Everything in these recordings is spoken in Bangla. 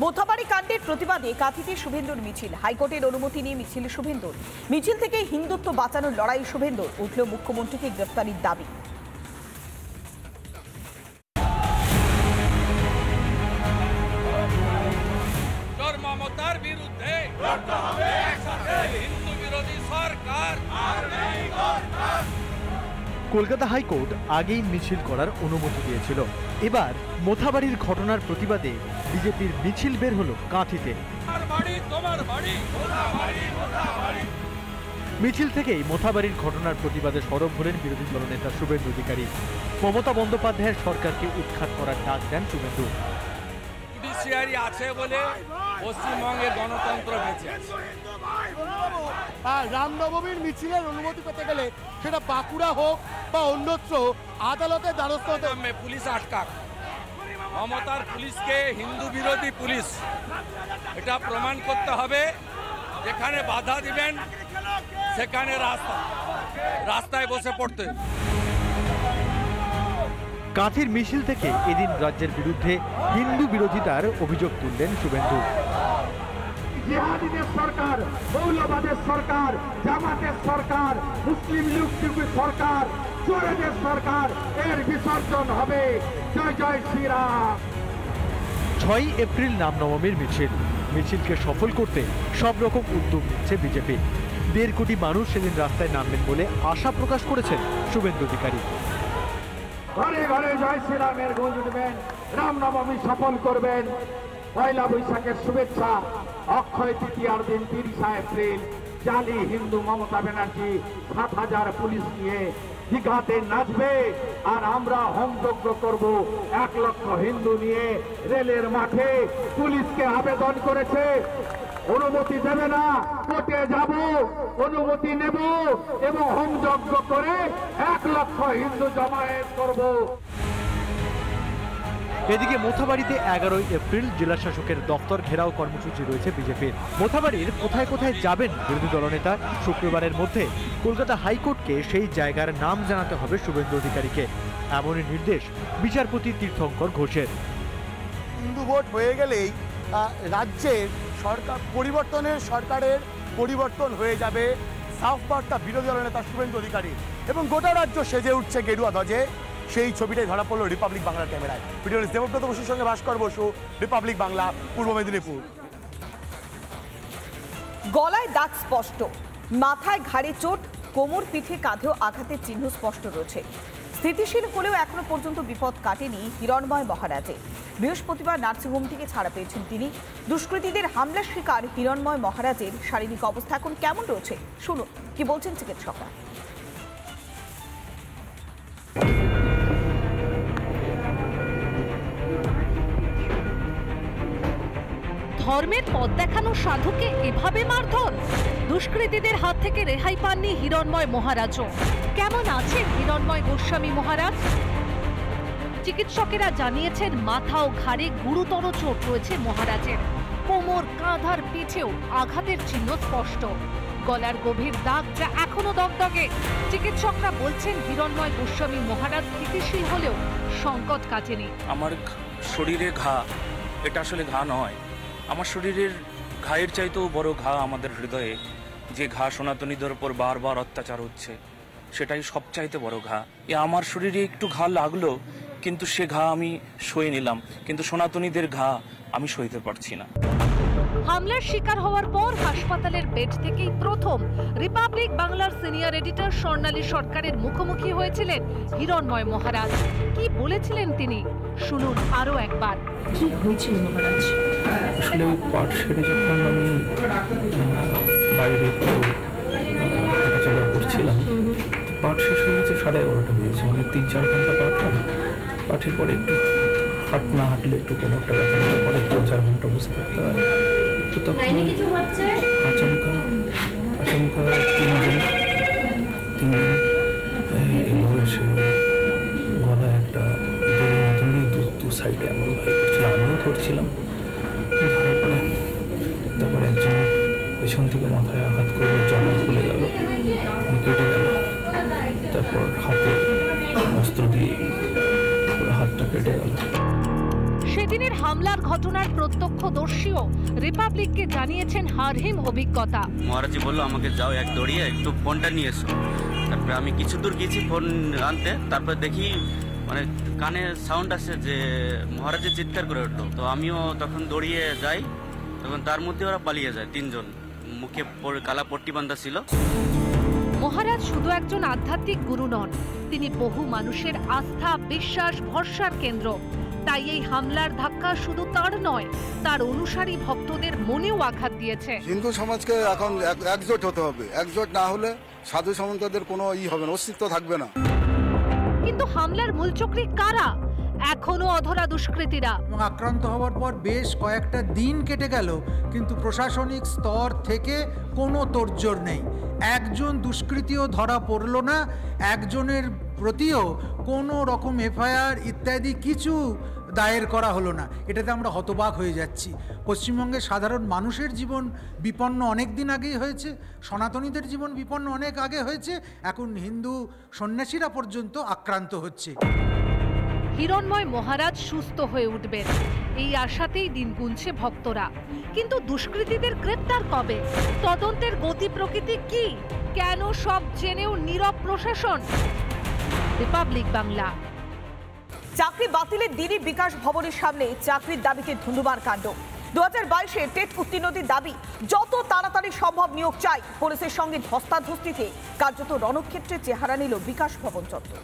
মোথাবাড়ি কাণ্ডের প্রতিবাদে কাঁথিতে শুভেন্দুর মিছিল। হাইকোর্টের অনুমতি নিয়ে মিছিল শুভেন্দুর। মিছিল থেকে হিন্দুত্ব বাঁচানোর লড়াই শুভেন্দুর। উঠল মুখ্যমন্ত্রীকে গ্রেফতারির দাবি। মমতার বিরুদ্ধে হিন্দু বিরোধী সরকার। কলকাতা হাইকোর্ট আগেই মিছিল করার অনুমতি দিয়েছিল। এবার মোথাবাড়ির ঘটনার প্রতিবাদে বিজেপির মিছিল বের হলো কাঁথিতে। মিছিল থেকেই মোথাবাড়ির ঘটনার প্রতিবাদে সরব হলেন বিরোধী দলনেতা শুভেন্দু অধিকারী। মমতা বন্দ্যোপাধ্যায়ের সরকারকে উৎখাত করার ডাক দেন শুভেন্দু। জুডিশিয়ারি আছে বলে পশ্চিমবঙ্গের গণতন্ত্র বেঁচে আছে। রামনবমীর মিছিলের অনুমতি পেতে গেলে সেটা বাঁকুড়া হোক বা অন্যত্র আদালতের দ্বারস্থ হতে পুলিশ আটকাক। মমতার পুলিশকে হিন্দু বিরোধী পুলিশ, এটা প্রমাণ করতে হবে। যেখানে বাধা দিবেন সেখানে রাস্তায় বসে পড়তে। কাঁথির মিছিল থেকে এদিন রাজ্যের বিরুদ্ধে হিন্দু বিরোধিতার অভিযোগ তুললেন শুভেন্দু। জিহাদিদের সরকার, মৌলবাদের সরকার, জামাতের সরকার, মুসলিম লীগ সরকার, চোরেদের সরকার, এর বিসর্জন হবে। জয় জয় শ্রীরাম। 6 এপ্রিল রামনবমীর মিছিল। মিছিলকে সফল করতে সব রকম উদ্যোগ নিচ্ছে বিজেপি। 1.5 কোটি মানুষ সেদিন রাস্তায় নামবেন বলে আশা প্রকাশ করেছেন শুভেন্দু অধিকারী। ঘরে ঘরে জয় শ্রীরামের গূঁজ উঠবেন, রামনবমী সফল করবেন। পয়লা বৈশাখের শুভেচ্ছা। অক্ষয় তৃতীয়ার দিন 30 এপ্রিল জালি হিন্দু মমতা ব্যানার্জি 7,000 পুলিশ নিয়ে দীঘাতে নাচবে, আর আমরা হোমযজ্ঞ করব 1 লক্ষ হিন্দু নিয়ে রেলের মাঠে। পুলিশকে আবেদন করেছে, অনুমতি দেবে না, কোর্টে যাব, অনুমতি নেব এবং হোমযজ্ঞ করে 1 লক্ষ হিন্দু জমায়েত করব। এদিকে মোথাবাড়িতে 11 এপ্রিল জেলা শাসকের দপ্তর ঘেরাও কর্মসূচি রয়েছে বিজেপির। মোথাবাড়ির কোথায় কোথায় যাবেন বিরোধী দলনেতা? শুক্রবারের মধ্যে কলকাতা হাইকোর্টকে সেই জায়গার নাম জানাতে হবে শুভেন্দু অধিকারীকে, এমনই নির্দেশ বিচারপতি তীর্থঙ্কর ঘোষের। হিন্দু ভোট হয়ে গেলেই রাজ্যের সরকারের পরিবর্তন হয়ে যাবে, সাফ বার্তা বিরোধী দলনেতা শুভেন্দু অধিকারী। এবং গোটা রাজ্য সেজে উঠছে গেরুয়া ধ্বজে। সেই ছবিটাই ধরা পড়লো রিপাবলিক বাংলার ক্যামেরায়। ভিডিওর দেবব্রত বসুর সঙ্গে ভাস্কর বসু, রিপাবলিক বাংলা, পূর্ব মেদিনীপুর। গলায় দাগ স্পষ্ট, মাথায় ঘাড়ে চোট, কোমর পিঠে কাঁধেও আঘাতের চিহ্ন স্পষ্ট রয়েছে। স্থিতিশীল হলেও এখনো পর্যন্ত বিপদ কাটেনি হিরণময় মহারাজের। বৃহস্পতিবার নার্সিংহোম থেকে ছাড়া পেয়েছেন তিনি। দুষ্কৃতীদের হামলার শিকার হিরণময় মহারাজের শারীরিক অবস্থা এখন কেমন রয়েছে শুনুন কি বলছেন চিকিৎসকরা। ধর্মের পথ দেখানো সাধুকে এভাবে মারধর? দুষ্কৃতীদের হাত থেকে রেহাই পাননি হিরণময় মহারাজও। কেমন আছেন হিরণময় গোস্বামী মহারাজ? চিকিৎসকেরা জানিয়েছেন মাথা ও ঘাড়ে গুরুতর চোট রয়েছে মহারাজের। কোমর, কাঁধ আর পিঠেও আঘাতের চিহ্ন স্পষ্ট। গলার গভীর দাগ যা এখনো দগদগে। চিকিৎসকরা বলছেন হিরণময় গোস্বামী মহারাজ স্থিতিশীল হলেও সংকট কাটেনি। আমার শরীরে ঘা, এটা আসলে ঘা নয়। আমার শরীরের ঘায়ের চাইতেও বড় ঘা আমাদের হৃদয়ে। যে ঘা সনাতনীদের উপর বারবার অত্যাচার হচ্ছে, সেটাই সবচাইতে বড় ঘা। আমার শরীরে একটু ঘা লাগলো, কিন্তু সে ঘা আমি সয়ে নিলাম, কিন্তু সনাতনীদের ঘা আমি সইতে পারছি না। হামলার শিকার হওয়ার পর হাসপাতালের বেড থেকেই প্রথম রিপাবলিক বাংলার সিনিয়র এডিটর স্বর্ণালী সরকারের মুখোমুখি হয়েছিলেন হিরণময় মহারাজ। কি বলেছিলেন তিনি শুনুন আরো একবার। কি হয়েছিল মহারাজ? আসলে ওই পাঠ সেরে যখন আমি বাইরে হাঁটাচলা করছিলাম, পাঠ শেষ হয়ে গেছে 11:30 হয়েছে, মানে 3-4 ঘন্টা পাঠলাম। পাঠের পরে একটু না হাঁটলে একটু কোমরটা ব্যথা হওয়ার পরে 2-4 ঘন্টা বসে থাকতে হয়। তো তখন আচমকা 3 দিন এলো এসে গলায় একটা দু সাইডে এমন ভাবে করছিল, আমিও ধরছিলাম। ধরার পরে তারপরে একজন পেছন থেকে মাথায় আঘাত করলো, জামা খুলে গেল, কেটে গেল। তারপর হাতে অস্ত্র দিয়ে হাতটা কেটে গেল। এদিনের হামলার ঘটনার প্রত্যক্ষদর্শীও রিপাবলিককে জানিয়েছেন হারহিম অভিজ্ঞতা। মহারাজি বললো আমাকে যাও এক দৌড়িয়ে একটু ফোনটা নিয়ে এসো। তারপরে আমি কিছু দূর গিয়েছি ফোন আনতে, তারপরে দেখি মানে কানে সাউন্ড আসে যে মহারাজে চিৎকার করে উঠলো। তো আমিও তখন দৌড়িয়ে যাই, তখন তার মধ্যে ওরা পালিয়ে যায়। 3 জন, মুখে কালা পট্টি বাঁধা ছিল। মহারাজ শুধু একজন আধ্যাত্মিক গুরু নন, তিনি বহু মানুষের আস্থা, বিশ্বাস, ভরসার কেন্দ্র। তাই এই হামলার ধাক্কা শুধু তার নয়, তার অনুসারী ভক্তদের মনেও আঘাত দিয়েছে। হিন্দু সমাজকে এখন একজোট হতে হবে, একজোট না হলে সাধু সামন্তদের কোনো হবে না, অস্তিত্ব থাকবে না। কিন্তু হামলার মূলচক্রী কারা? এখনো অধরা দুষ্কৃতীরা। এবং আক্রান্ত হওয়ার পর বেশ কয়েকটা দিন কেটে গেল, কিন্তু প্রশাসনিক স্তর থেকে কোনো তোড়জোড় নেই। একজন দুষ্কৃতীও ধরা পড়ল না, একজনের প্রতিও কোনো রকম এফআইআর ইত্যাদি কিছু দায়ের করা হলো না। এটাতে আমরা হতবাক হয়ে যাচ্ছি। পশ্চিমবঙ্গের সাধারণ মানুষের জীবন বিপন্ন অনেক দিন আগেই হয়েছে, সনাতনীদের জীবন বিপন্ন অনেক আগে হয়েছে, এখন হিন্দু সন্ন্যাসীরা পর্যন্ত আক্রান্ত হচ্ছে। হিরণময় মহারাজ সুস্থ হয়ে উঠবেন, এই আশাতেই দিন গুনছে ভক্তরা। কিন্তু দুষ্কৃতীদের গ্রেপ্তার কবে? তদন্তের গতি প্রকৃতি কি? কেন সব জেনেও নীরব প্রশাসন? রিপাবলিক বাংলা। চাকরি বাতিলের দিনই বিকাশ ভবনের সামনে চাকরির দাবিতে ধুন্ধুমার কাণ্ড। 2022-এ টেট উত্তীর্ণদের দাবি যত তাড়াতাড়ি সম্ভব নিয়োগ চাই। পুলিশের সঙ্গে ধস্তাধস্তিতে কার্যত রণক্ষেত্রে চেহারা নিল বিকাশ ভবন চত্বর।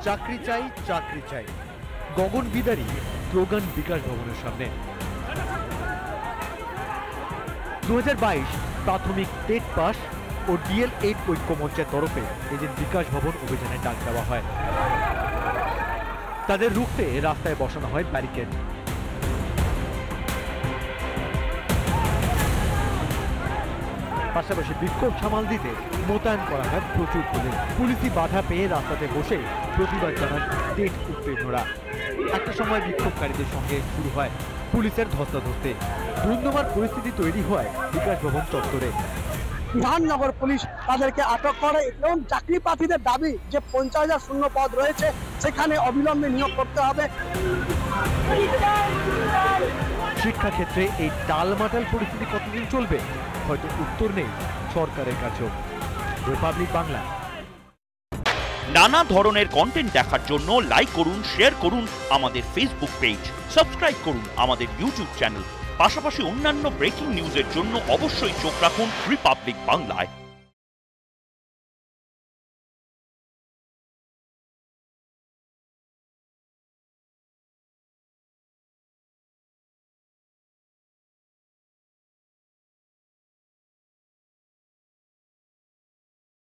চাকরি চাই, চাকরি চাই, গগন বিদারী স্লোগান বিকাশ ভবনের সামনে। 2022 প্রাথমিক টেট পাস ও DL8 ঐক্যমঞ্চের তরফে এদিন বিকাশ ভবন অভিযানে ডাক দেওয়া হয়। তাদের রুখতে রাস্তায় বসানো হয় ব্যারিকেড। পাশাপাশি বিক্ষোভ সামাল দিতে মোতায়েন করা হয় প্রচুর পুলিশ। পুলিশি বাধা পেয়ে রাস্তাতে বসে প্রতিবাদ জানান টেট উত্তীর্ণরা। একটা সময় বিক্ষোভকারীদের সঙ্গে শুরু হয় পুলিশের ধস্তাধস্তি। ধুন্ধুমার পরিস্থিতি তৈরি হয় বিকাশ ভবন চত্বরে। বিধাননগর পুলিশ তাদেরকে আটক করে এবং চাকরি প্রার্থীদের দাবি যে 50,000 শূন্য পদ রয়েছে, সেখানে অবিলম্বে নিয়োগ করতে হবে। শিক্ষাক্ষেত্রে এই টালমাটাল পরিস্থিতি কতদিন চলবে? হয়তো উত্তর নেই সরকারের কাছেও। রিপাবলিক বাংলা। নানা ধরনের কন্টেন্ট দেখার জন্য লাইক করুন, শেয়ার করুন আমাদের ফেসবুক পেজ, সাবস্ক্রাইব করুন আমাদের ইউটিউব চ্যানেল। পাশাপাশি অন্যান্য ব্রেকিং নিউজের জন্য অবশ্যই চোখ রাখুন রিপাবলিক বাংলায়।